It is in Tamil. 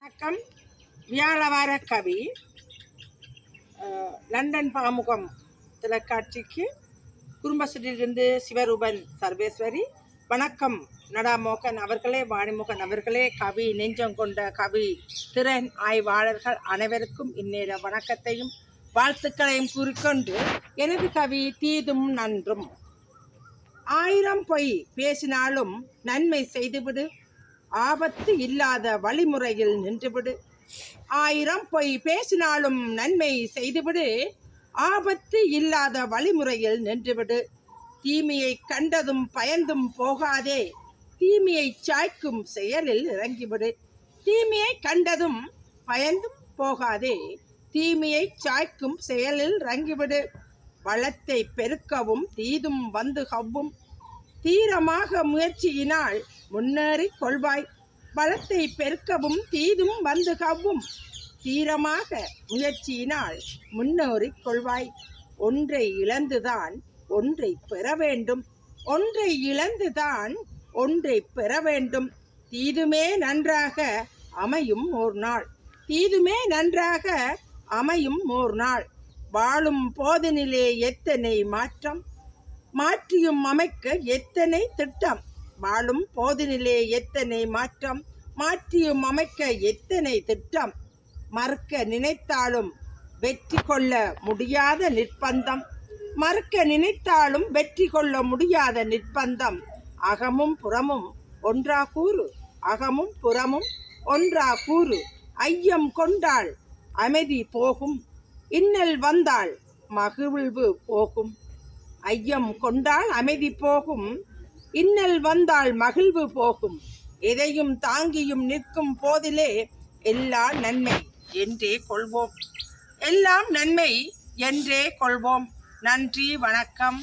வணக்கம். வியாழவார கவி லண்டன் பாமுகம் தொலைக்காட்சிக்கு குடும்பத்திலிருந்து சிவரூபன் சர்வேஸ்வரி. வணக்கம் நடாமோகன் அவர்களே, வாணிமுகன் அவர்களே, கவி நெஞ்சம் கொண்ட கவி திறன் ஆய்வாளர்கள் அனைவருக்கும் இந்நேர வணக்கத்தையும் வாழ்த்துக்களையும் கூறிக்கொண்டு, எனது கவி தீதும் நன்றும். 1000 பொய் பேசினாலும் நன்மை செய்துவிடு, ஆபத்து இல்லாத வழிமுறையில் நின்றுவிடு. 1000 பொய் பேசினாலும் நன்மை செய்துவிடு, ஆபத்து இல்லாத வழிமுறையில் நின்றுவிடு. தீமையை கண்டதும் பயந்தும் போகாதே, தீமையை சாய்க்கும் செயலில் இறங்கிவிடு. தீமையை கண்டதும் பயந்தும் போகாதே, தீமையை சாய்க்கும் செயலில் இறங்கிவிடு. வளத்தை பெருக்கவும் தீதும் வந்து கவ்வும், தீரமாக முயற்சியினால் முன்னேறி கொள்வாய். பலத்தை பெருக்கவும் தீதும் வந்து கவ்வும், தீரமாக முயற்சியினால் முன்னேறி கொள்வாய். ஒன்றை இழந்துதான் ஒன்றை பெற வேண்டும், ஒன்றை இழந்துதான் ஒன்றை பெற வேண்டும். தீதுமே நன்றாக அமையும் ஓர் நாள், தீதுமே நன்றாக அமையும் ஓர் நாள். வாழும் போதினிலே எத்தனை மாற்றம், மாற்றியும் அமைக்க எத்தனை திட்டம். வாழும் போதினிலே எத்தனை மாற்றம், மாற்றியும் அமைக்க எத்தனை திட்டம். மறுக்க நினைத்தாலும் வெற்றி கொள்ள முடியாத நிர்பந்தம், மறுக்க நினைத்தாலும் வெற்றி கொள்ள முடியாத நிர்பந்தம். அகமும் புறமும் ஒன்றா கூறு, அகமும் புறமும் ஒன்றா கூறு. ஐயம் கொண்டால் அமைதி போகும், இன்னல் வந்தால் மகிழ்வு போகும். ஐயம் கொண்டால் அமைதி போகும், இன்னல் வந்தால் மகிழ்வு போகும். எதையும் தாங்கியும் நிற்கும் போதிலே எல்லாம் நன்மை என்றே கொள்வோம், எல்லாம் நன்மை என்றே கொள்வோம். நன்றி, வணக்கம்.